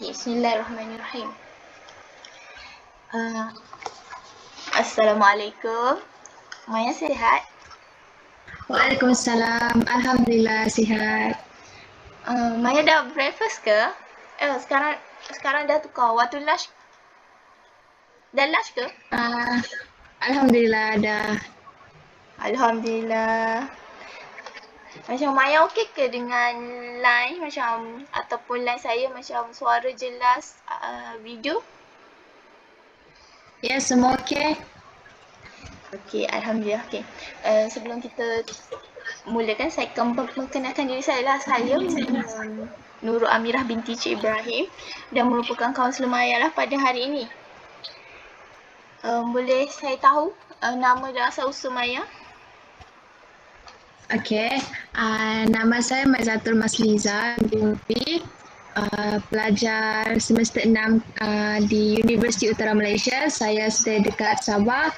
Bismillahirrahmanirrahim. Uh, Assalamualaikum. Maya sihat? Waalaikumsalam. Alhamdulillah sihat. Maya dah breakfast ke? Sekarang dah tukar waktu lunch. Dah lunch ke? Alhamdulillah dah. Alhamdulillah. Macam Maya okey ke dengan line macam ataupun line saya macam suara jelas, video? Ya, semua okey. Okey, alhamdulillah. Okey. Sebelum kita mulakan, saya akan memperkenalkan diri saya lah. Saya Nurul Amirah binti Cik Ibrahim dan merupakan kaunselor Maya lah pada hari ini. Boleh saya tahu nama dan asal usul Maya? Okey. Nama saya Maizatul Masliza binti, pelajar semester 6 di Universiti Utara Malaysia. Saya stay dekat Sabah.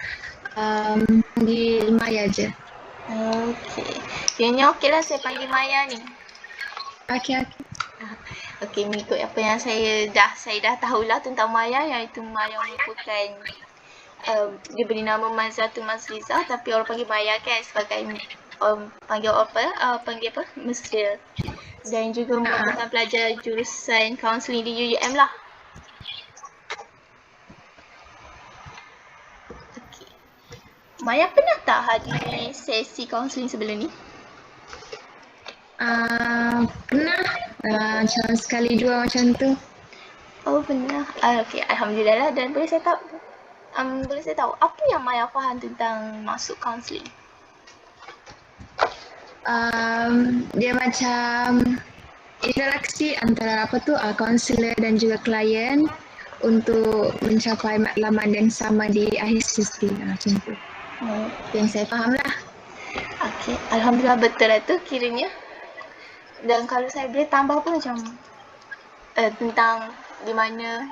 Di Maya je. Okey. Kiranya okeylah saya panggil Maya ni. Okey. Okey, mengikut apa yang saya dah tahulah tentang Maya, iaitu Maya merupakan diberi nama Maizatul Masliza tapi orang panggil Maya kan sebagai panggil apa? Mesra. Dan juga merupakan pelajar jurusan kaunseling di UUM lah. Okey. Maya pernah tak hadiri sesi kaunseling sebelum ni? Pernah. Macam sekali dua macam tu. Oh, pernah. Okey, alhamdulillah lah. Dan boleh saya tahu apa yang Maya faham tentang masuk kaunseling? Dia macam interaksi antara kaunselor dan juga klien untuk mencapai matlamat yang sama di akhir sesi macam tu. Yang saya faham lah. Okey, alhamdulillah betul lah tu kiranya. Dan kalau saya boleh tambah pun macam tentang di mana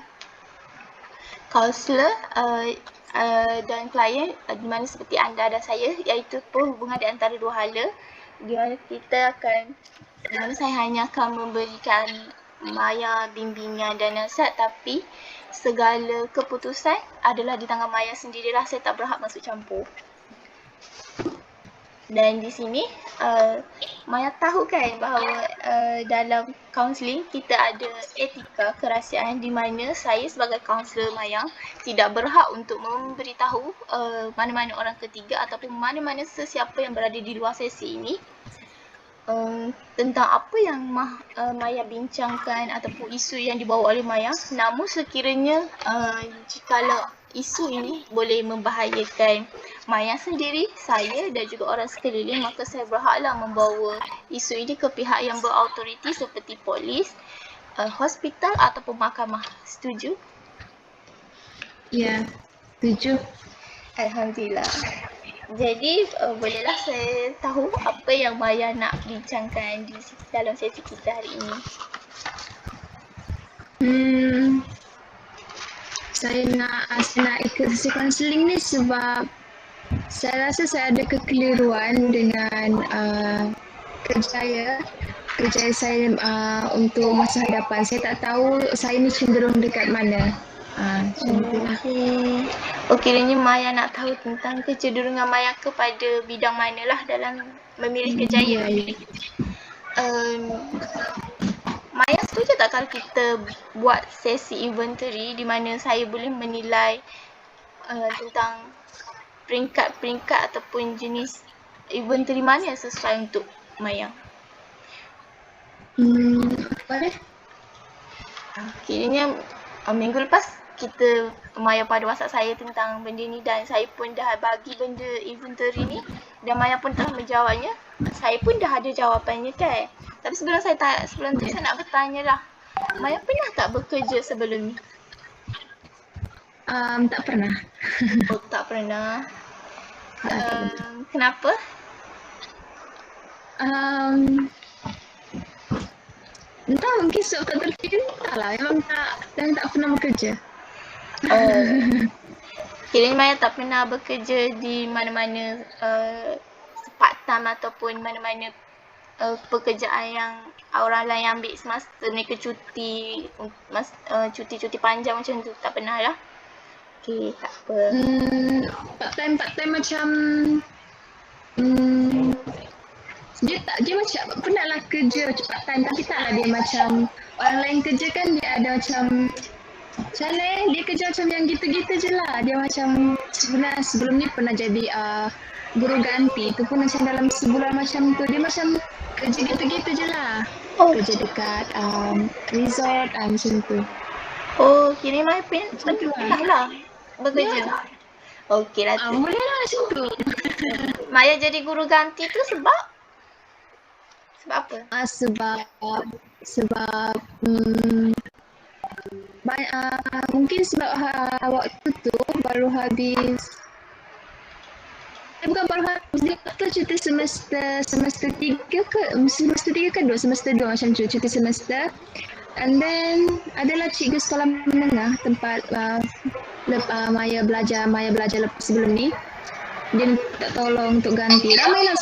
kaunselor dan klien di mana seperti anda dan saya, iaitu hubungan di antara dua hala di mana saya hanya akan memberikan Maya bimbingan dan nasihat, tapi segala keputusan adalah di tangan Maya sendirilah. Saya tak berhak masuk campur. Dan di sini Maya tahu kan bahawa dalam kaunseling kita ada etika kerahsiaan di mana saya sebagai kaunselor Maya tidak berhak untuk memberitahu mana-mana orang ketiga ataupun mana-mana sesiapa yang berada di luar sesi ini tentang apa yang Maya bincangkan ataupun isu yang dibawa oleh Maya. Namun sekiranya jikalau isu ini boleh membahayakan Maya sendiri, saya dan juga orang sekeliling, maka saya berhaklah membawa isu ini ke pihak yang berautoriti seperti polis, hospital ataupun mahkamah. Setuju? Ya, setuju. Alhamdulillah. Jadi bolehlah saya tahu apa yang Maya nak bincangkan di dalam sesi kita hari ini? Saya nak ikut sesi kaunseling ni sebab saya rasa saya ada kekeliruan dengan kerjaya saya untuk masa hadapan. Saya tak tahu saya ni cenderung dekat mana. Macam tu lah. Kiranya Maya nak tahu tentang kecenderungan Maya kepada bidang manalah dalam memilih kerjaya. Maya setuju tak kalau kita buat sesi inventory di mana saya boleh menilai tentang peringkat-peringkat ataupun jenis inventory mana yang sesuai untuk Maya? Boleh? Kiranya minggu lepas Maya pada WhatsApp saya tentang benda ni dan saya pun dah bagi benda inventory ni dan Maya pun telah menjawabnya. Saya pun dah ada jawapannya kan. Tapi sebelum tu saya nak bertanya lah. Maya pernah tak bekerja sebelum ni? Tak pernah. Oh, tak pernah. Kenapa? Entah, mungkin sebab tak terpilih. Entahlah, memang tak pernah bekerja. Kiranya Maya tak pernah bekerja di mana-mana part time ataupun mana-mana pekerjaan yang orang lain ambil semasa mereka cuti, cuti-cuti panjang macam tu? Tak pernah lah? Okay, tak apa. Part time macam hmm, dia macam pernah lah kerja part time, tapi taklah dia macam orang lain kerja kan, dia ada macam dia kerja macam yang gitu-gitu je lah. Dia macam sebenarnya sebelum ni pernah jadi guru ganti tu pun macam dalam sebulan macam tu, dia macam kerja gitu-gitu je lah. Oh, Kerja dekat resort macam tu. oh, kira Maya pernah lah bekerja. Okey lah tu. Boleh lah macam tu. Maya jadi guru ganti tu sebab apa? Sebab mungkin sebab waktu tu baru habis bukan baru habis, dia kata cuti semester 3 ke semester 2 macam tu, cuti semester. And then adalah cikgu sekolah menengah tempat Maya belajar lepas sebelum ni. Dia minta tolong untuk ganti. Ramailah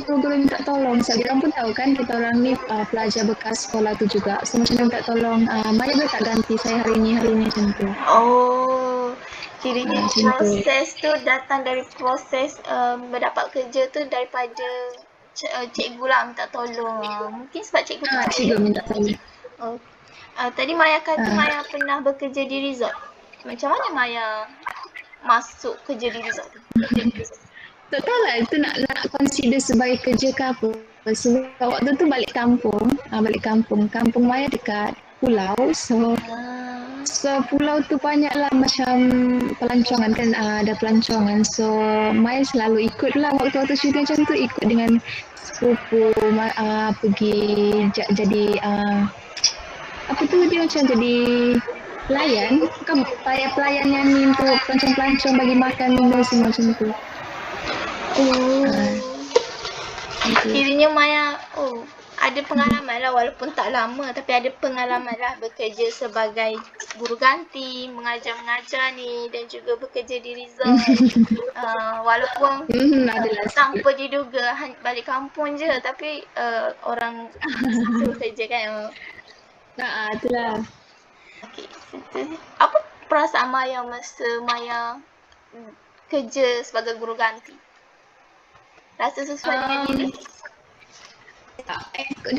guru-guru minta tolong. Sebab dia orang pun tahu kan kita orang ni pelajar bekas sekolah tu juga. So macam dia minta tolong, Maya boleh tak ganti saya hari ni macam tu. Oh, kiranya proses tu datang dari proses mendapat kerja tu daripada cikgu lah minta tolong. Mungkin sebab cikgu tu Cikgu minta tolong. Oh. Tadi Maya kata Maya pernah bekerja di resort. Macam mana Maya masuk kerja di resort tu? Tak tahu lah itu nak consider sebagai kerja ke apa. Sebab waktu tu balik kampung. Kampung Maya dekat pulau. So pulau tu banyaklah macam pelancongan kan, ada pelancongan. So Maya selalu ikut lah waktu-waktu syuting macam tu, ikut dengan sepupu pergi jadi apa tu, dia macam jadi pelayan, bukan pelayan yang ni untuk pelancong-pelancong bagi makan minum semua macam tu. Kiranya Maya ada pengalaman lah, walaupun tak lama tapi ada pengalaman lah bekerja sebagai guru ganti, mengajar ni dan juga bekerja di resort. Walaupun tanpa diduga balik kampung je tapi orang suruh kerja kan. Itulah. Okay, apa perasaan Maya masa Maya kerja sebagai guru ganti? Rasa sesuai dengan diri?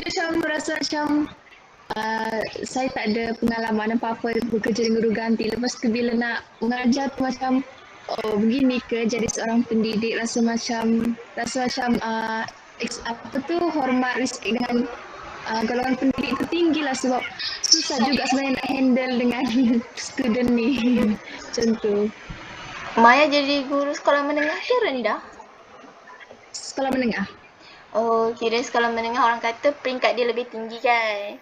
Dia macam rasa macam saya tak ada pengalaman apa-apa bekerja dengan guru ganti. Lepas tu bila nak mengajar tu macam begini ke jadi seorang pendidik, rasa macam apa tu, hormat, respect dengan golongan pendidik tu tinggi lah, sebab susah juga sebenarnya nak handle dengan student ni. Macam tu. Maya jadi guru sekolah menengah ke rendah? Sekolah menengah. Oh, kira sekolah menengah orang kata peringkat dia lebih tinggi kan?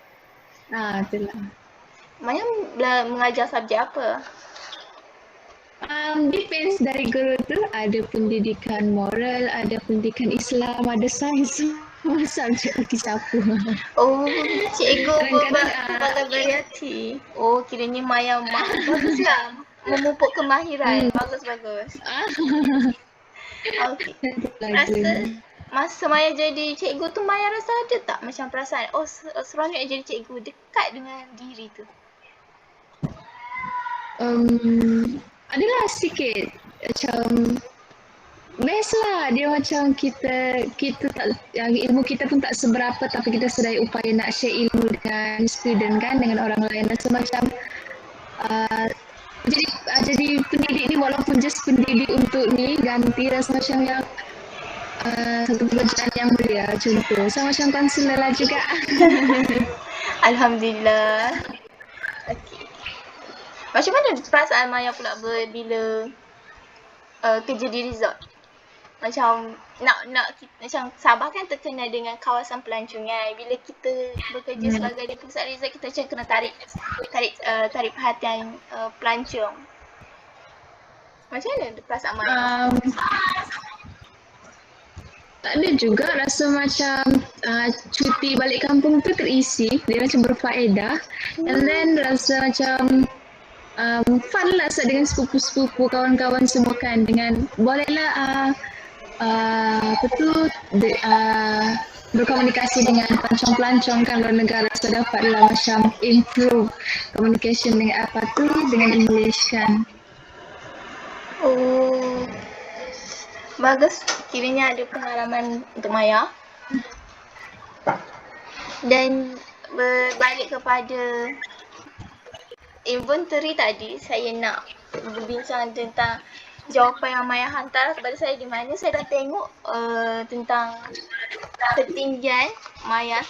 Itulah. Maya mengajar subjek apa? Depends dari guru tu. Ada pendidikan moral, ada pendidikan Islam, ada sains. Subjek bagi siapa. Oh, cikgu berbagai variasi. Oh, kiranya Maya bagus lah. Memupuk kemahiran. Bagus. Okay. Rasa masa Maya jadi cikgu tu, Maya rasa ada tak macam perasaan seronok jadi cikgu, dekat dengan diri tu? Adalah sikit macam best lah. Dia macam kita tak, ilmu kita pun tak seberapa tapi kita sedaya upaya nak share ilmu dengan student kan, dengan orang lain. Rasa macam jadi pendidik ni walaupun just pendidik untuk ni ganti, rasa macam yang satu pekerjaan yang mulia macam tu. So macam konselor lah juga. Alhamdulillah. Okay. Macam mana perasaan Maya pula bila kerja di resort? Macam macam Sabah kan terkenal dengan kawasan pelancongan. Bila kita bekerja sebagai di pusat resort, kita macam kena tarik perhatian pelancong. Macam mana perasaan Maya? Tak ada juga, rasa macam cuti balik kampung tu terisi, dia macam berfaedah. And then rasa macam fun lah dengan sepupu-sepupu, kawan-kawan semua kan, dengan bolehlah berkomunikasi dengan pelancong-pelancong kan luar negara, so dapatlah macam improve communication dengan apa tu dengan English kan. Oh, bagus. Kiranya ada pengalaman untuk Maya. Dan berbalik kepada inventory tadi, saya nak berbincang tentang jawapan yang Maya hantar kepada saya, di mana saya dah tengok tentang ketinggian Maya.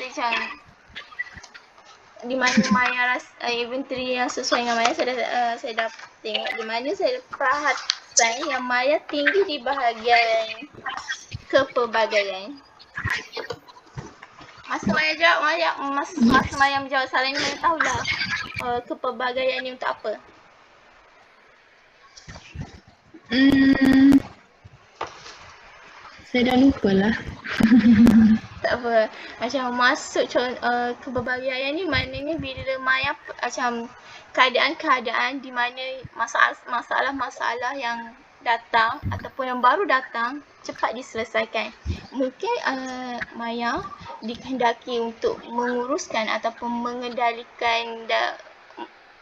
Di mana Maya inventory yang sesuai dengan Maya, saya dah tengok, di mana saya perasan yang Maya tinggi di bahagian kepelbagaian. Masa Maya jawab, masa Maya menjawab soalan ni, Maya tahulah kepelbagaian ni untuk apa. Saya dah lupa lah. Tak apa, macam masuk kepelbagaian ni maknanya bila Maya macam keadaan-keadaan di mana masalah-masalah yang datang ataupun yang baru datang cepat diselesaikan. Mungkin Maya dikehendaki untuk menguruskan ataupun mengendalikan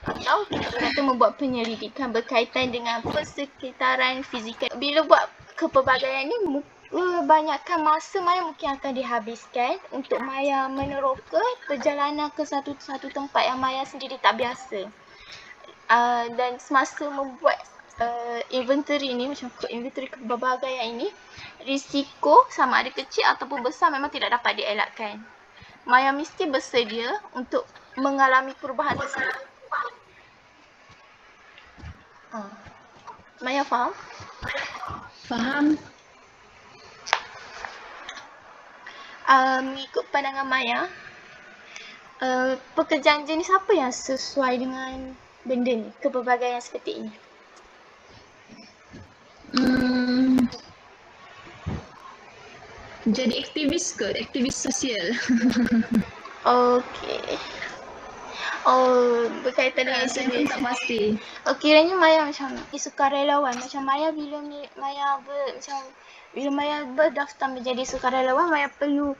atau kita kata membuat penyelidikan berkaitan dengan persekitaran fizikal. Bila buat kepelbagaian ni, banyakkan masa Maya mungkin akan dihabiskan untuk Maya meneroka perjalanan ke satu tempat yang Maya sendiri tak biasa. Dan semasa membuat inventory ni, macam inventory kepelbagaian ini, risiko sama ada kecil ataupun besar memang tidak dapat dielakkan. Maya mesti bersedia untuk mengalami perubahan tersebut. Maya faham? Faham? Mengikut pandangan Maya, pekerjaan jenis apa yang sesuai dengan benda ni, kepelbagaian seperti ini? Jadi aktivis kot, aktivis sosial. Okey. Oh, berkaitan dengan Saya pun tak pasti. kiranya Maya macam sukarelawan. Macam Maya bila Maya berdaftar menjadi sukarelawan, Maya perlu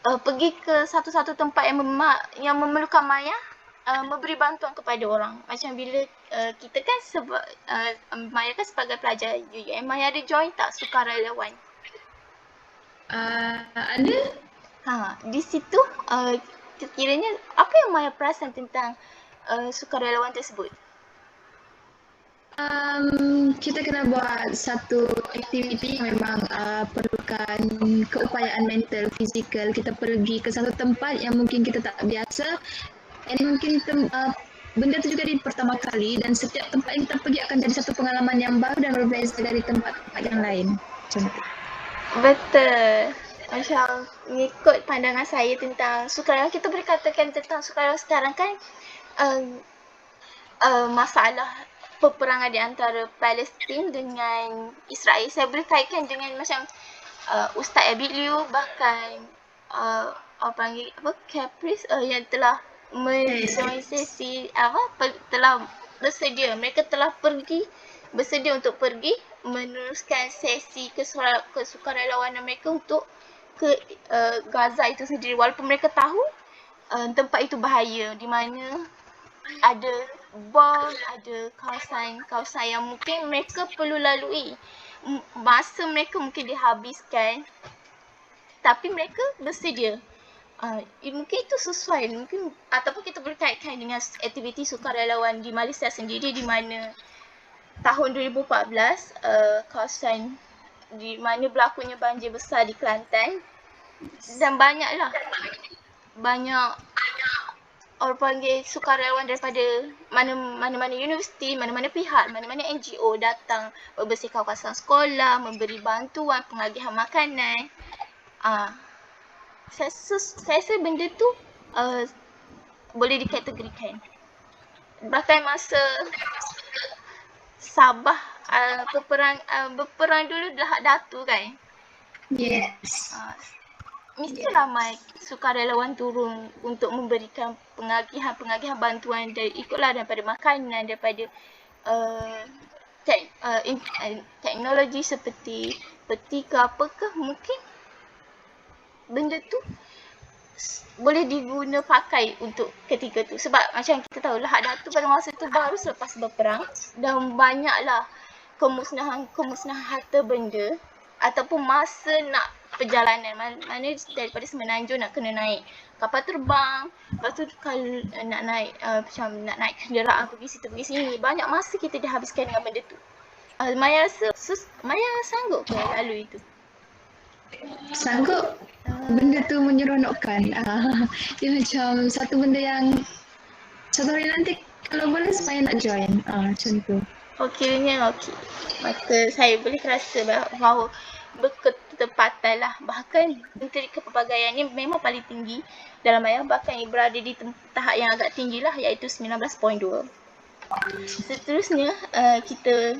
pergi ke satu-satu tempat yang memerlukan Maya memberi bantuan kepada orang. Macam bila kita kan Maya kan sebagai pelajar UUM, Maya ada join tak sukarelawan? Ada? Di situ kiranya apa yang Maya perasan tentang sukarelawan tersebut? Kita kena buat satu aktiviti yang memang perlukan keupayaan mental, fizikal. Kita pergi ke satu tempat yang mungkin kita tak biasa, and mungkin benda tu juga di pertama kali, dan setiap tempat yang kita pergi akan jadi satu pengalaman yang baru dan berbeza dari tempat-tempat yang lain. Macam tu. Betul. Macam mengikut pandangan saya tentang sukarelawan, kita boleh katakan tentang sukarelawan sekarang kan masalah peperangan di antara Palestin dengan Israel. Saya boleh kaitkan dengan macam Ustaz Abid Liu, bahkan Caprice yang telah menjoin sesi telah bersedia. Mereka telah bersedia untuk pergi meneruskan sesi kesukarelawanan mereka untuk ke Gaza itu sendiri, walaupun mereka tahu tempat itu bahaya, di mana ada bom, ada kawasan yang mungkin mereka perlu lalui. Masa mereka mungkin dihabiskan, tapi mereka bersedia. Mungkin itu sesuai, mungkin ataupun kita boleh kaitkan dengan aktiviti sukarelawan di Malaysia sendiri, di mana tahun 2014 kawasan di mana berlakunya banjir besar di Kelantan, dan banyak orang panggil sukarelawan daripada mana-mana universiti, mana-mana pihak, mana-mana NGO datang membersihkan kawasan sekolah, memberi bantuan, pengagihan makanan. Saya rasa benda tu boleh dikategorikan. Bahkan masa Sabah berperang dulu dah Datu kan? Yes. Mesti ramai sukarelawan turun untuk memberikan pengagihan bantuan ikutlah daripada makanan, daripada teknologi seperti peti ke apakah, mungkin benda tu boleh diguna pakai untuk ketika tu. Sebab macam kita tahu Lahad Datu pada masa tu baru selepas berperang dan banyaklah kemusnahan harta benda ataupun masa nak perjalanan, mana daripada Semenanjung nak kena naik kapal terbang, lepas tu kalau nak naik macam nak naik kenderaan pergi situ pergi sini, banyak masa kita dihabiskan dengan benda tu. Maya rasa Maya sanggup ke lalu itu? Sanggup. Benda tu menyeronokkan. Dia macam satu benda yang satu hari nanti kalau boleh saya nak join. Macam tu. Okeynya okey. Maka saya boleh rasa bahawa berketepatan lah. Bahkan Menteri Kepelbagaian ni memang paling tinggi dalam Maya, bahkan berada di tahap yang agak tinggi lah, iaitu 19.2. Seterusnya kita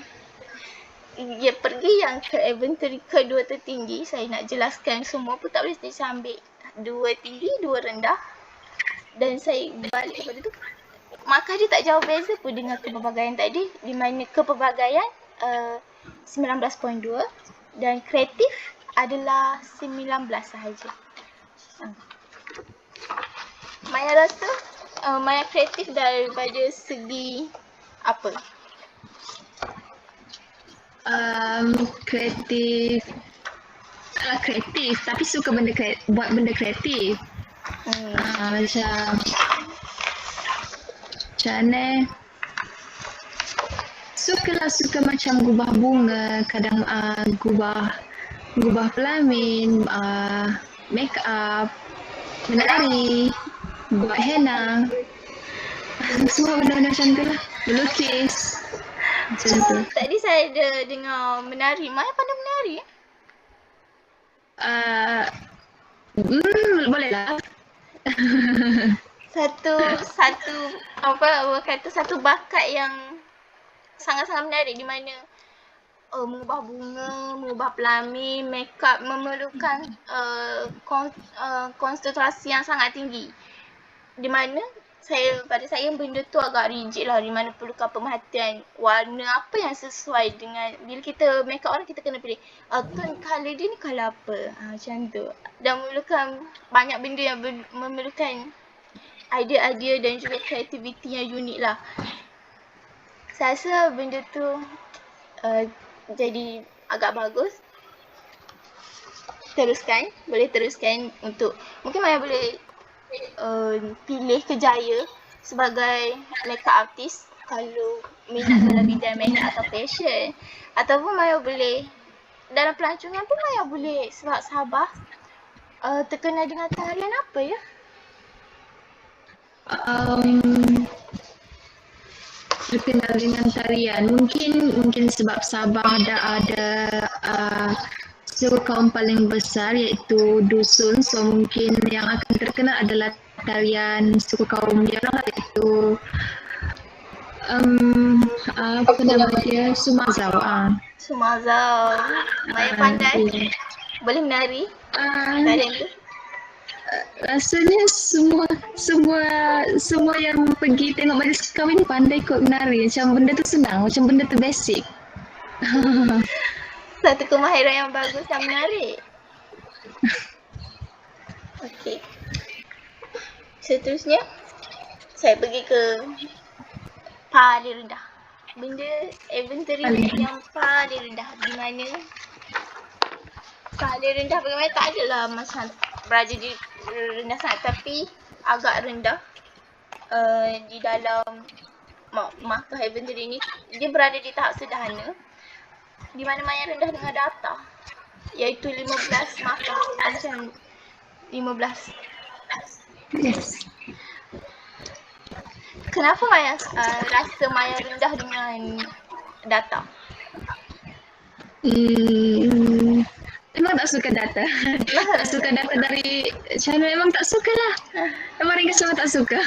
pergi yang ke inventory kedua tertinggi. Saya nak jelaskan semua pun tak boleh, saya ambil dua tinggi, dua rendah dan saya balik kepada tu. Maka dia tak jauh beza pun dengan kepelbagaian tadi, di mana kepelbagaian 19.2 dan kreatif adalah 19 sahaja. Maya rasa Maya kreatif daripada segi apa? Kreatif. Taklah kreatif tapi suka buat benda kreatif. Macam mana? Suka macam gubah bunga, kadang gubah pelamin, make up, menari, buat henna. Semua benda-benda macam tu lah. Melukis. Macam tu. Tadi saya ada dengar menari. Maya pandai menari? Boleh lah. Satu bakat yang sangat-sangat menarik, di mana mengubah bunga, mengubah pelamin, makeup memerlukan konsentrasi yang sangat tinggi. Di mana pada saya benda tu agak rigid lah, di mana perlukan pemerhatian warna apa yang sesuai dengan bila kita make up orang, kita kena pilih tone colour dia ni colour apa, macam tu. Dan memerlukan banyak benda yang memerlukan idea-idea dan juga kreativiti yang unik lah. Saya rasa benda tu jadi agak bagus. Boleh teruskan untuk mungkin Maya boleh pilih kerjaya sebagai makeup artist kalau minat dalam bidang makeup atau fashion, ataupun Maya boleh dalam pelancongan pun Maya boleh sebab Sabah terkenal dengan tarian apa ya? Terkenal dengan tarian mungkin sebab Sabah ada suku kaum paling besar iaitu dusun, so mungkin yang akan terkenal adalah tarian suku kaum dia orang iaitu apa nama dia, Sumazau. Sumazau. Maya pandai? Boleh menari? Tarian tu? Rasanya semua yang pergi tengok majlis kahwin ni pandai kot menari. Macam benda tu senang, macam benda tu basic. Satu kemahiran yang bagus yang menarik. Okey. Seterusnya saya pergi ke paling rendah. Benda inventory yang paling rendah, di mana paling rendah bagaimana tak adalah macam berada di rendah sangat, tapi agak rendah di dalam markah inventory ni. Dia berada di tahap sederhana, di mana Maya rendah dengan data, iaitu 15 markah, macam 15. Yes. Kenapa Maya rasa Maya rendah dengan data? Memang tak suka data. Tak suka data dari channel, memang tak suka lah. Memang ringkas semua tak suka.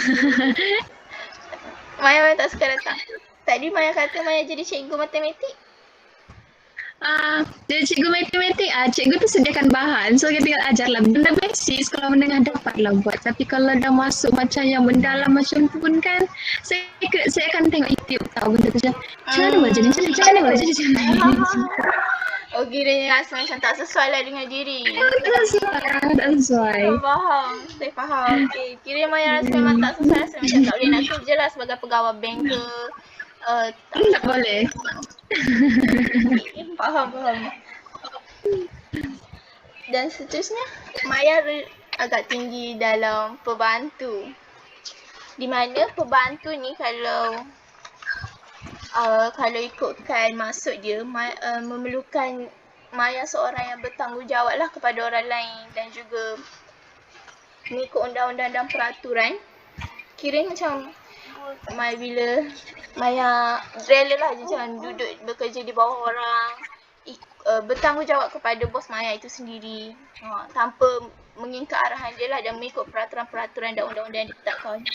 Maya memang tak suka data. Tadi Maya kata Maya jadi cikgu matematik. Jadi cikgu matematik, cikgu tu sediakan bahan, so kita tinggal ajar lah. Benda basic sekolah menengah dapat lah buat. Tapi kalau dah masuk macam yang mendalam macam tu pun kan, saya akan tengok YouTube tahu benda tu macam mana boleh jadi macam ni. Oh, kiranya rasa macam tak sesuai lah dengan diri. Tak sesuai. Tak sesuai. Saya faham. Saya faham. Okay. Kiranya Maya rasa memang tak sesuai. Rasa macam tak boleh nak kerja lah sebagai pegawai bank ke. Tak boleh. Faham. Dan seterusnya, Maya agak tinggi dalam pembantu. Di mana pembantu ni kalau ikutkan maksud dia memerlukan Maya seorang yang bertanggungjawab lah kepada orang lain dan juga mengikut undang-undang dan peraturan. Kiranya macam Maya bila Maya rela lah macam duduk bekerja di bawah orang, bertanggungjawab kepada bos Maya itu sendiri, tanpa mengingkar arahan dia lah dan mengikut peraturan-peraturan dan undang-undang yang ditetapkan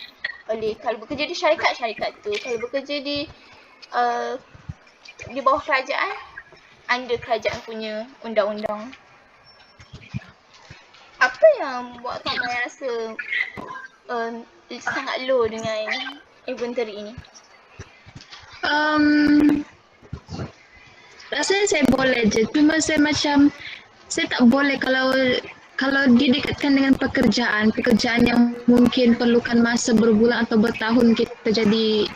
oleh, kalau bekerja di syarikat tu, kalau bekerja di bawah kerajaan, under kerajaan punya undang-undang. Apa yang buatkan Maya rasa sangat low dengan inventory ini? Rasanya saya boleh je. Cuma saya macam, saya tak boleh kalau didekatkan dengan pekerjaan yang mungkin perlukan masa berbulan atau bertahun kita jadi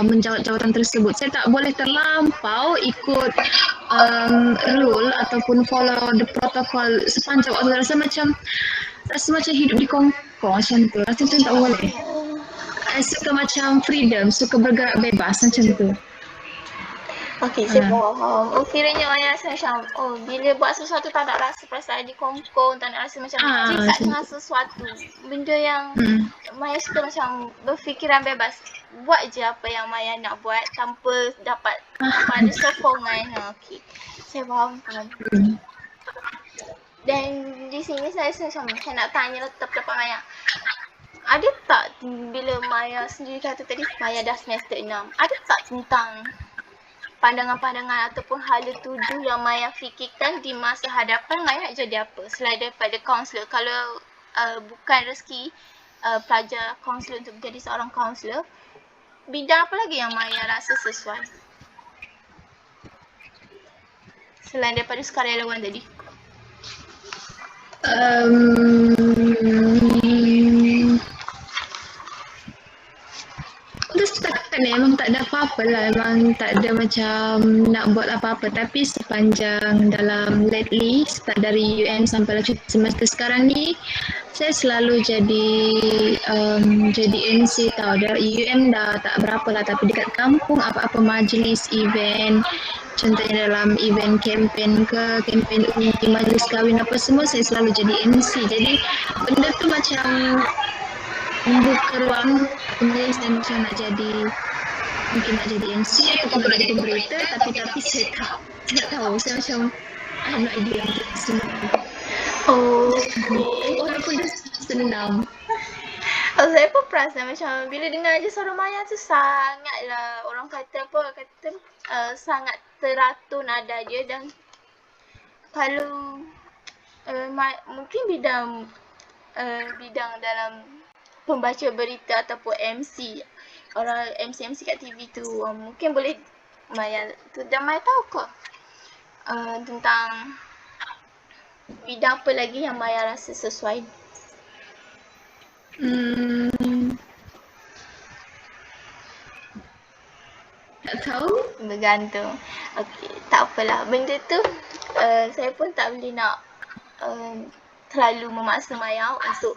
menjawat jawatan tersebut. Saya tak boleh terlampau ikut rule ataupun follow the protocol sepanjang waktu. Rasa macam hidup di kongkong macam tu. Rasa macam tak boleh. Saya suka macam freedom, suka bergerak bebas macam tu. Okey, saya faham. Kiranya Maya rasa macam, bila buat sesuatu tak nak rasa perasaan di kongkong, tak nak rasa macam terikat dengan sesuatu. Benda yang Maya suka macam berfikiran bebas. Buat je apa yang Maya nak buat tanpa dapat ada sokongan. Okey, saya faham. Dan di sini saya rasa macam, saya nak tanya pendapat Maya. Ada tak bila Maya sendiri kata tadi, Maya dah semester 6, ada tak tentang pandangan-pandangan ataupun hala tuju yang Maya fikirkan di masa hadapan Maya nak jadi apa selain daripada kaunselor? Kalau bukan rezeki pelajar kaunselor untuk menjadi seorang kaunselor, bidang apa lagi yang Maya rasa sesuai selain daripada sukarelawan tadi? Untuk setakat ni memang tak ada apa-apa lah. Memang tak ada macam nak buat apa-apa. Tapi sepanjang dalam lately, start dari UM sampai cuti semester sekarang ni, saya selalu jadi MC tau. Dari UM dah tak berapa lah. Tapi dekat kampung apa-apa majlis, event, contohnya dalam event campaign ke, campaign unti, majlis kahwin apa semua, saya selalu jadi MC. Jadi benda tu macam membuka ruang kemudian saya macam nak jadi MC atau nak jadi berita, tapi saya tak tahu. Saya macam I have no idea untuk semua. Walaupun dah senang. Saya pun perasan macam bila dengar je suara Maya tu sangatlah, orang kata sangat teratur nada dia. Dan kalau mungkin bidang dalam pembaca berita ataupun MC, orang MC kat TV tu, mungkin boleh Maya tu, dan Maya tahu ke tentang bidang apa lagi yang Maya rasa sesuai? Tak tahu. Bergantung. Okey, tak apalah. Benda tu saya pun tak boleh nak terlalu memaksa Maya untuk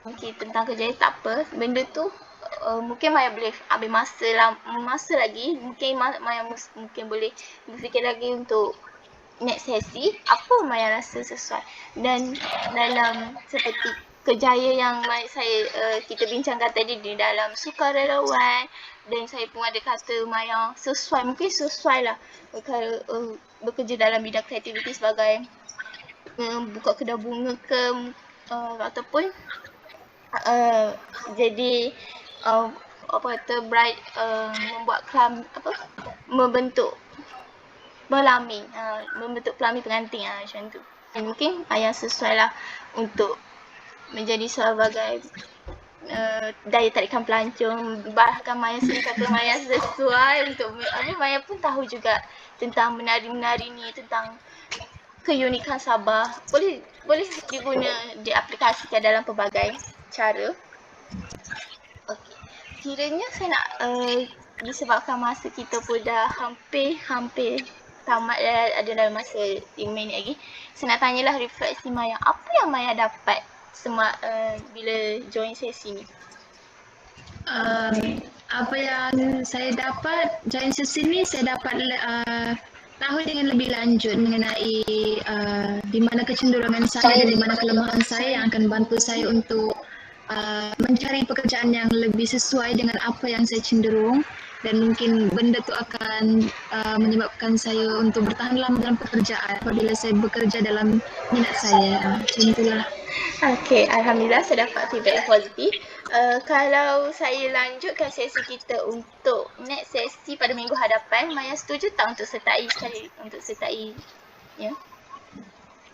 mungkin tentang kerja tak apa. Benda tu mungkin Maya boleh ambil masa lagi. Mungkin Maya mungkin boleh berfikir lagi untuk next sesi apa Maya rasa sesuai. Dan dalam seperti kerjaya yang kita bincangkan tadi di dalam sukarelawan, dan saya pun ada kata Maya sesuai, mungkin sesuai lah kalau bekerja dalam bidang kreativiti sebagai buka kedai bunga ke, ataupun jadi membuat membentuk pelamin pengantin macam tu. Mungkin Maya sesuai lah untuk menjadi sebagai daya tarikan pelancong. Bahkan Maya sendiri kata Maya sesuai untuk Maya pun tahu juga tentang menari-menari ni, tentang keunikan Sabah. Boleh diguna, diaplikasikan dalam pelbagai cara. Okey. Kiranya saya nak disebabkan masa kita pun dah hampir tamat dalam masa 5 minit lagi. Saya nak tanyalah refleksi Maya. Apa yang Maya dapat bila join sesi ni? Apa yang saya dapat join sesi ni, saya dapat tahu dengan lebih lanjut mengenai di mana kecenderungan saya dan di mana kelemahan saya yang akan bantu saya untuk mencari pekerjaan yang lebih sesuai dengan apa yang saya cenderung, dan mungkin benda tu akan menyebabkan saya untuk bertahan lama dalam pekerjaan apabila saya bekerja dalam minat saya. Macam itulah. Okey, Alhamdulillah saya dapat feedback yang positif. Kalau saya lanjutkan sesi kita untuk next sesi pada minggu hadapan, Maya setuju tak untuk sertai ya?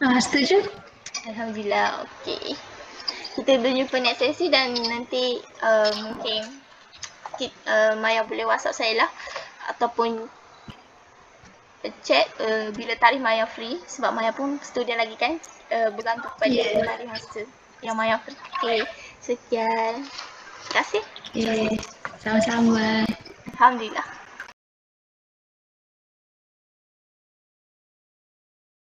Setuju? Alhamdulillah, okey. Kita berjumpa next sesi dan nanti mungkin Maya boleh WhatsApp saya lah ataupun chat bila tarikh Maya free, sebab Maya pun student lagi kan, bergantung pada tarikh masa yang Maya free. Okey, sekian. Terima kasih. Sama-sama. Alhamdulillah.